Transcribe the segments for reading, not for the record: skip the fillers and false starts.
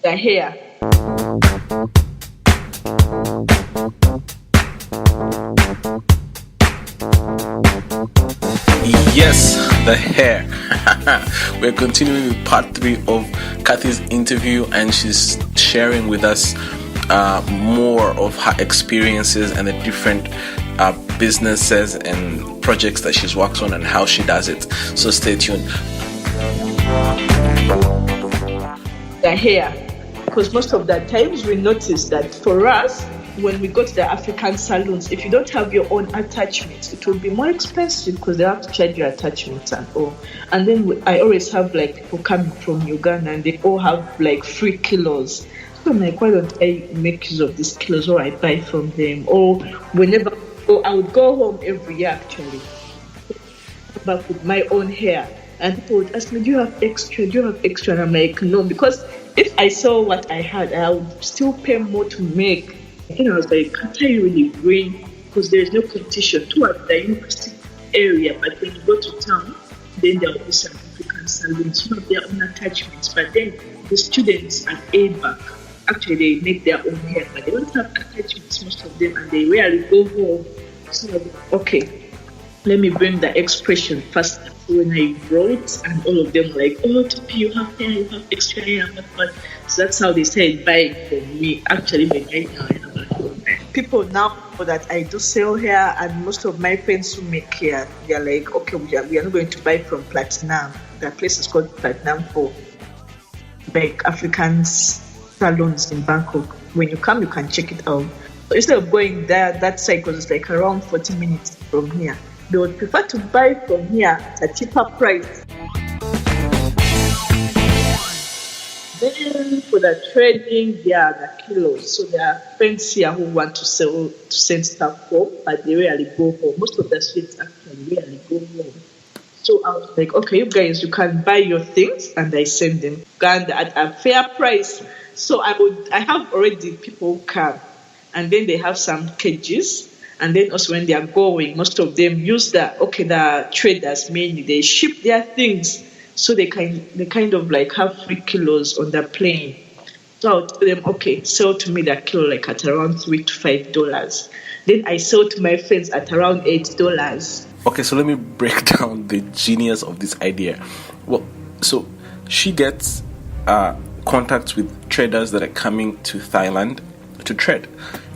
The hair. Yes, the hair. We're continuing with part 3 of Cathy's interview, and she's sharing with us more of her experiences and the different businesses and projects that she's worked on and how she does it. So stay tuned. The hair. Because most of the times we notice that for us, when we go to the African salons, if you don't have your own attachments, it will be more expensive because they have to charge your attachments and all. And then I always have like people coming from Uganda and they all have like free kilos. So I'm like, why don't I make use of these kilos or I buy from them? Or whenever I would go home every year actually, back with my own hair. And people would ask me, do you have extra? Do you have extra? And I'm like, no, because if I saw what I had, I would still pay more to make. And I was like, can't I really bring? Because there's no competition towards the university area. But when you go to town, then there will be some African salons who have their own attachments. But then the students at ABAC, actually they make their own hair, but they don't have attachments, most of them, and they rarely go home. So, okay, let me bring the expression first. When I wrote, and all of them were like, oh, Topi, you have hair, you have extra hair, but. So that's how they started buying from me. Actually, but right now I have a home. People now know that I do sell hair, and most of my friends who make hair, they're like, okay, we are not going to buy from Platinum. The place is called Platinum for like African salons in Bangkok. When you come, you can check it out. So instead of going there, that side, because it's like around 40 minutes from here, they would prefer to buy from here at a cheaper price. Then for the trading, there are the kilos. So there are friends here who want to send stuff home, but they rarely go home. Most of the sweets actually rarely go home. So I was like, okay, you guys, you can buy your things, and I send them at a fair price. So I have already people who come, and then they have some cages. And then also when they are going, most of them use the traders mainly, they ship their things. So they kind of like have free kilos on the plane. So I'll tell them, okay, sell to me the kilo like at around $3 to $5. Then I sell to my friends at around $8. Okay, so let me break down the genius of this idea. Well, so she gets contacts with traders that are coming to Thailand to trade.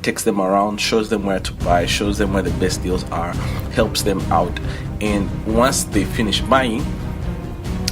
Takes them around, shows them where to buy, shows them where the best deals are, helps them out. And once they finish buying,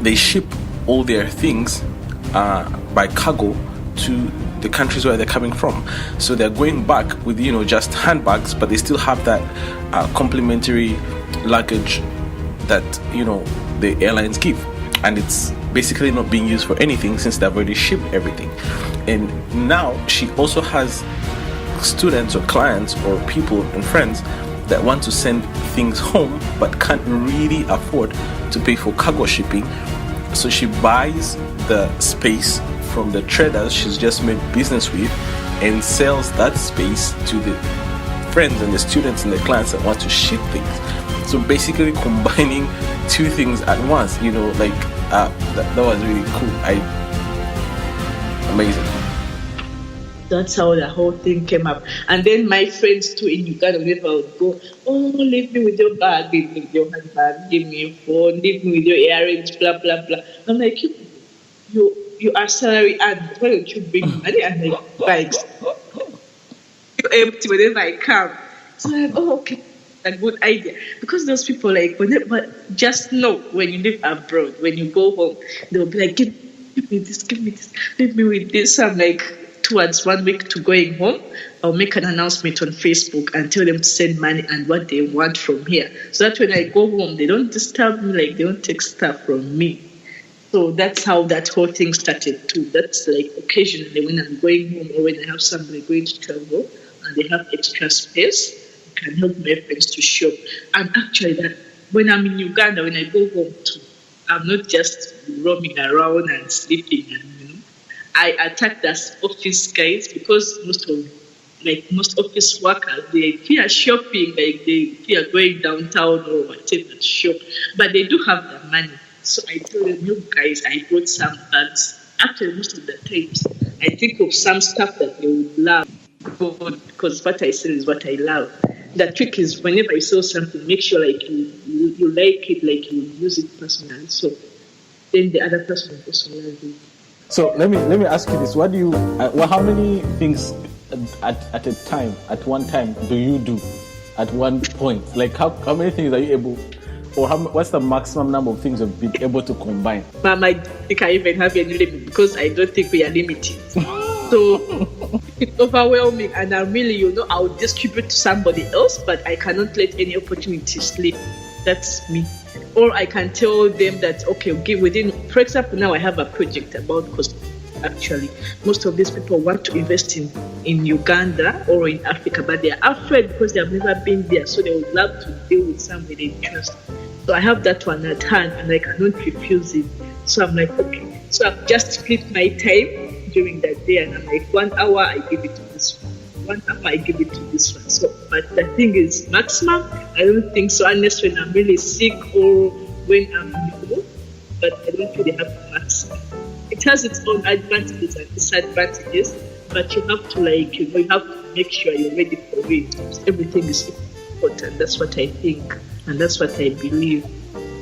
they ship all their things by cargo to the countries where they're coming from. So they're going back with, just handbags, but they still have that complimentary luggage that, the airlines give. And it's basically not being used for anything since they've already shipped everything. And now she also has students or clients or people and friends that want to send things home but can't really afford to pay for cargo shipping. So she buys the space from the traders she's just made business with and sells that space to the friends and the students and the clients that want to ship things. So basically combining two things at once, that was really cool. Amazing. That's how the whole thing came up. And then my friends too in Uganda, whenever I would go, oh, leave me with your bag, leave me with your handbag, give me your phone, leave me with your earrings, blah, blah, blah. I'm like, you are salary and why don't you bring money? I'm like, bags. You're empty whenever I come. So I'm like, oh, okay. A good idea. Because those people, but just know when you live abroad, when you go home, they'll be like, give me this, leave me with this. I'm like, towards 1 week to going home, I'll make an announcement on Facebook and tell them to send money and what they want from here. So that when I go home, they don't disturb me, they don't take stuff from me. So that's how that whole thing started too. That's occasionally when I'm going home or when I have somebody going to travel and they have extra space, I can help my friends to shop. And actually that when I'm in Uganda, when I go home too, I'm not just roaming around and sleeping and I attack the office guys because most office workers, they fear shopping, they fear going downtown or whatever to shop, but they do have the money. So I tell them, you guys, I brought some bags. Actually, most of the times, I think of some stuff that they would love because what I sell is what I love. The trick is whenever you sell something, make sure like you like it, like you use it personally. So then the other person will also love it. So let me ask you this: what do you? How many things at a time, at one time, do you do at one point? Like how many things are you able, or what's the maximum number of things you've been able to combine? Mom, I think I even have any limit because I don't think we are limited. So it's overwhelming, and I really, I'll distribute to somebody else, but I cannot let any opportunity slip. That's me. Or I can tell them that, okay, for example, now I have a project about cosmeti. Actually, most of these people want to invest in Uganda or in Africa, but they are afraid because they have never been there. So they would love to deal with somebody they trust. So I have that one at hand, and I cannot refuse it. So I'm like, okay. So I've just split my time during that day, and I'm like, 1 hour I give it to this one. 1 hour I give it to this one. So, but the thing is, maximum, I don't think so, unless when I'm really sick or when I'm new, but I don't really have a maximum. It has its own advantages and disadvantages, but you have to you have to make sure you're ready for it. Everything is important. That's what I think, and that's what I believe.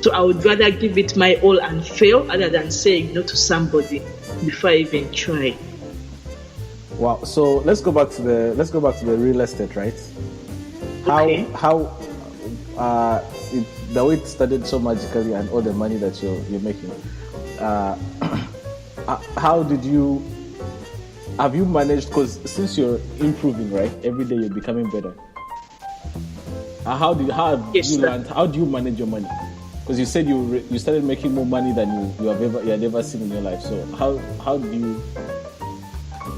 So I would rather give it my all and fail, other than saying no to somebody before I even try. Wow. So let's go back to the real estate, right? The way it started so magically and all the money that you're making. How have you managed? Because since you're improving, right, every day you're becoming better. How do you manage your money? Because you said you started making more money than you had ever seen in your life. So how do you?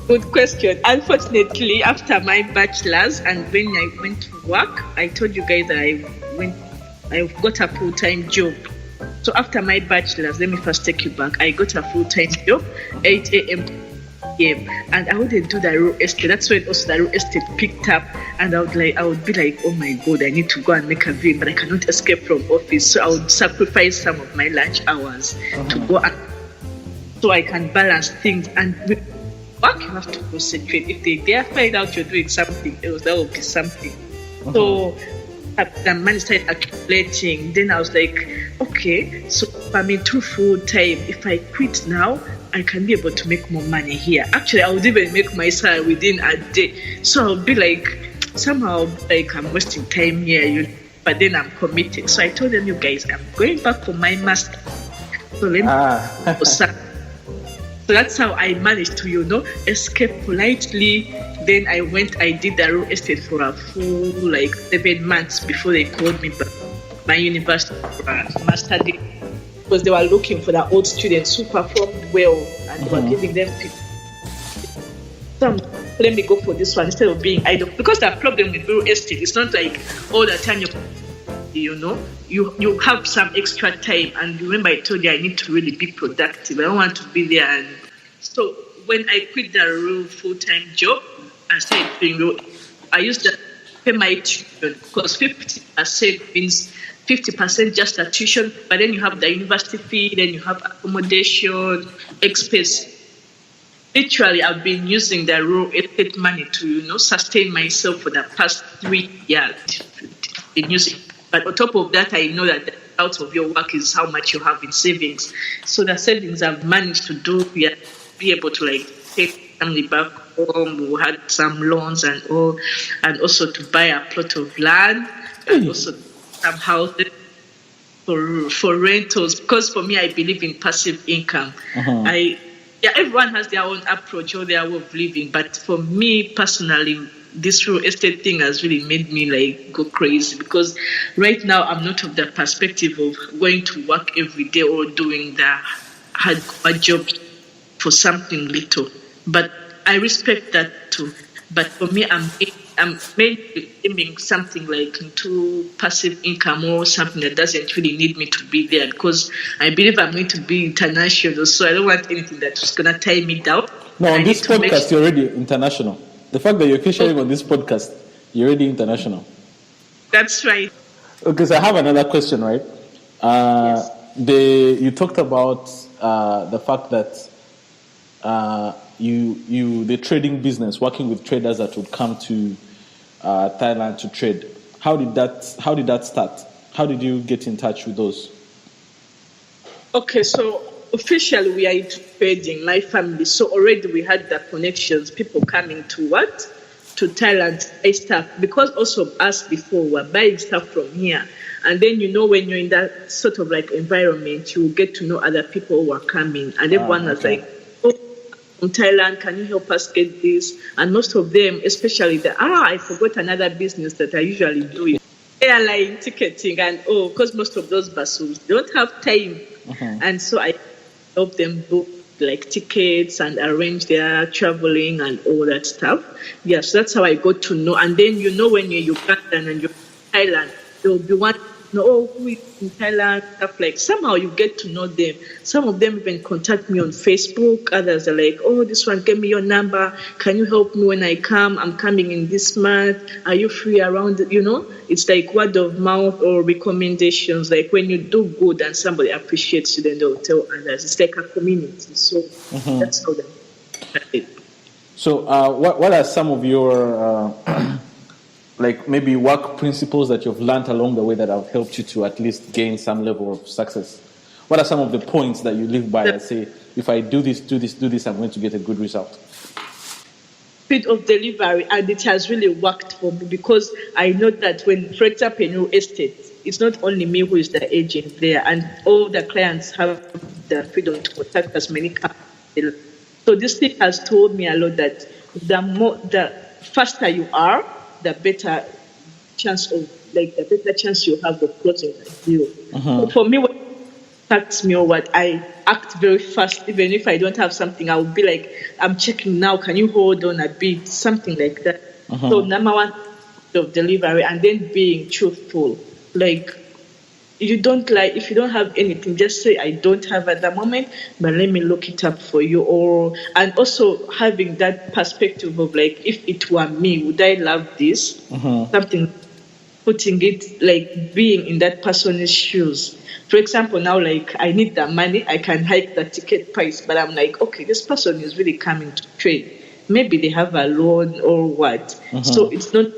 Good question. Unfortunately, after my bachelor's and when I went to work, I told you guys that I got a full-time job. So after my bachelor's, let me first take you back. I got a full-time job, 8 a.m. to 8 a.m. and I wouldn't do the real estate. That's when also the real estate picked up, and I would be like, oh my God, I need to go and make a vision, but I cannot escape from office. So I would sacrifice some of my lunch hours to go so I can balance things. And with work, you have to concentrate. If they dare find out you're doing something else, that will be something. So the money started accumulating. Then I was like, okay, so if I'm into full time, if I quit now, I can be able to make more money here. Actually, I would even make my salary within a day. So I'll be like, somehow, like I'm wasting time here, but then I'm committed. So I told them, you guys, I'm going back for my master. So let me So that's how I managed to, escape politely. Then I did the real estate for a full 7 months before they called me back my university for a master degree, because they were looking for the old students who performed well, and they were giving them some. Let me go for this one instead of being idle. Because the problem with real estate is not like all the time you have some extra time, and remember I told you I need to really be productive. I don't want to be there. And so when I quit the real full-time job and started doing I used to pay my tuition, because 50% means 50% just a tuition, but then you have the university fee, then you have accommodation, expense. Literally, I've been using the real estate money to sustain myself for the past 3 years. Been using, but on top of that, I know that out of your work is how much you have in savings. So the savings I've managed to do, be able to take family back home. We had some loans and all, and also to buy a plot of land, and also some houses for rentals. Because for me, I believe in passive income. Everyone has their own approach or their way of living, but for me personally, this real estate thing has really made me go crazy, because right now I'm not of the perspective of going to work every day or doing the hard job for something little. But I respect that too. But for me, I'm maybe aiming something into passive income or something that doesn't really need me to be there, because I believe I'm going to be international. So I don't want anything that's going to tie me down. No, on this podcast, you're already international. The fact that you're featuring on this podcast, you're already international. That's right. Okay, so I have another question, right? Yes. You talked about the fact that the trading business, working with traders that would come to Thailand to trade. How did that start? How did you get in touch with those? Okay, so officially we are into trading, my family. So already we had the connections, people coming to what? To Thailand, buy stuff. Because also us before, we're buying stuff from here. And then, when you're in that sort of like environment, you get to know other people who are coming. And everyone was like, oh, from Thailand, can you help us get this? And most of them, especially I forgot another business that I usually do. Airline ticketing and because most of those buses don't have time. And so I help them book like tickets and arrange their traveling and all that stuff. Yes, that's how I got to know. And then when you're Ugandan and you're in Thailand, there will be one who is in Thailand, stuff like somehow you get to know them. Some of them even contact me on Facebook. Others are like, this one, give me your number. Can you help me when I come? I'm coming in this month. Are you free around? It's like word of mouth or recommendations. Like when you do good and somebody appreciates you, then they'll tell others. It's like a community. So that's how that. So what are some of your like maybe work principles that you've learned along the way that have helped you to at least gain some level of success? What are some of the points that you live by and say, if I do this, I'm going to get a good result? Speed of delivery, and it has really worked for me because I know that when, for example, in real estate, it's not only me who is the agent there, and all the clients have the freedom to contact as many companies. So this thing has told me a lot that the faster you are, the better chance you have of closing the deal. So for me, when it impacts me or what, I act very fast. Even if I don't have something, I will be like, I'm checking now. Can you hold on a bit? Something like that. So number one, of delivery, and then being truthful. Like if you don't have anything, just say I don't have at the moment, but let me look it up for you. And also having that perspective of like, if it were me, would I love this? Something, putting it like being in that person's shoes. For example, now like I need the money, I can hike the ticket price, but I'm like, okay, this person is really coming to trade. Maybe they have a loan or what. So it's not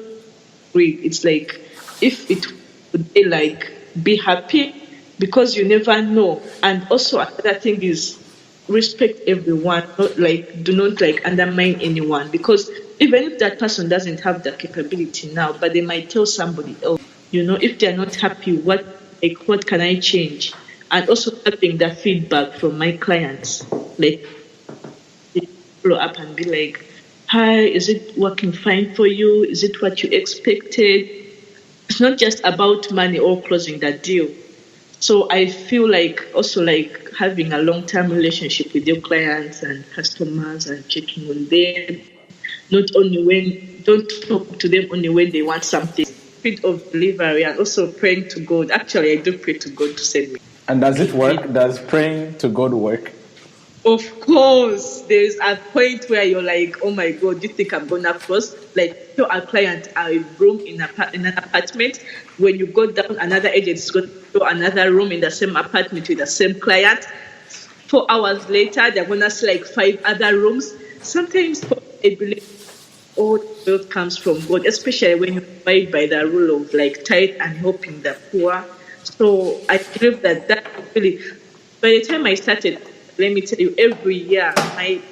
great. It's like if it would be like, be happy because you never know. And also another thing is respect everyone, do not undermine anyone, because even if that person doesn't have the capability now, but they might tell somebody else, if they're not happy, what can I change? And also having the feedback from my clients, like follow up and be like, hi, is it working fine for you? Is it what you expected? It's not just about money or closing that deal. So I feel like also like having a long-term relationship with your clients and customers and checking on them. Don't talk to them only when they want something. Speed of delivery, and also praying to God. Actually, I do pray to God to send me. And does it work? Does praying to God work? Of course, there's a point where you're like, oh my God, do you think I'm going to cross? Like, tell a client a room in an apartment. When you go down, another agent is going to show another room in the same apartment with the same client. 4 hours later, they're going to see like 5 other rooms. Sometimes I believe all wealth comes from God, especially when you abide by the rule of like tithe and helping the poor. So I believe that really, by the time I started, let me tell you, every year I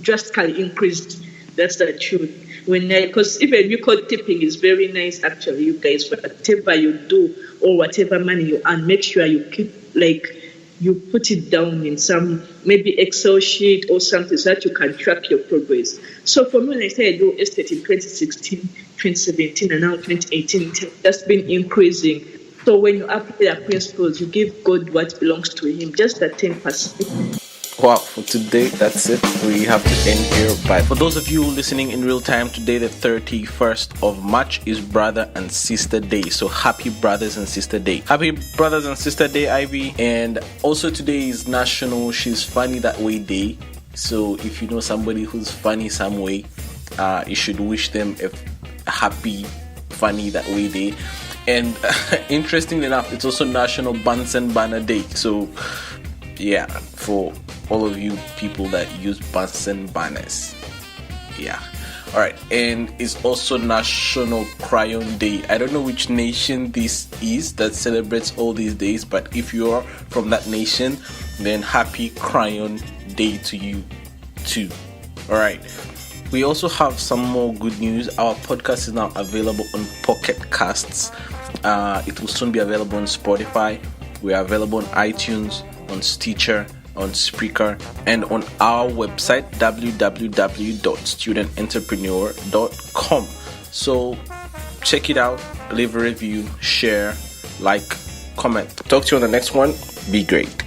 drastically increased. That's the truth. Because even you call tipping is very nice, actually, you guys. Whatever you do or whatever money you earn, make sure you keep you put it down in some maybe Excel sheet or something so that you can track your progress. So for me, when I started doing estate in 2016, 2017, and now 2018, it has just been increasing. So when you apply the principles, you give God what belongs to Him, just that 10%. Wow, for today, that's it. We have to end here. But for those of you listening in real time, today, the 31st of March, is Brother and Sister Day. So happy Brothers and Sister Day. Happy Brothers and Sister Day, Ivy. And also today is National She's Funny That Way Day. So if you know somebody who's funny some way, you should wish them a happy Funny That Way Day. And interestingly enough, it's also National Bunsen Banner Day. So Yeah, for all of you people that use Bunsen burners. Yeah. All right, and it's also National Crayon Day. I don't know which nation this is that celebrates all these days, but if you are from that nation, then happy Crayon Day to you too. All right. We also have some more good news. Our podcast is now available on Pocket Casts. It will soon be available on Spotify. We are available on iTunes, on Stitcher, on Spreaker, and on our website www.studententrepreneur.com. So check it out, leave a review, share, like, comment. Talk to you on the next one. Be great.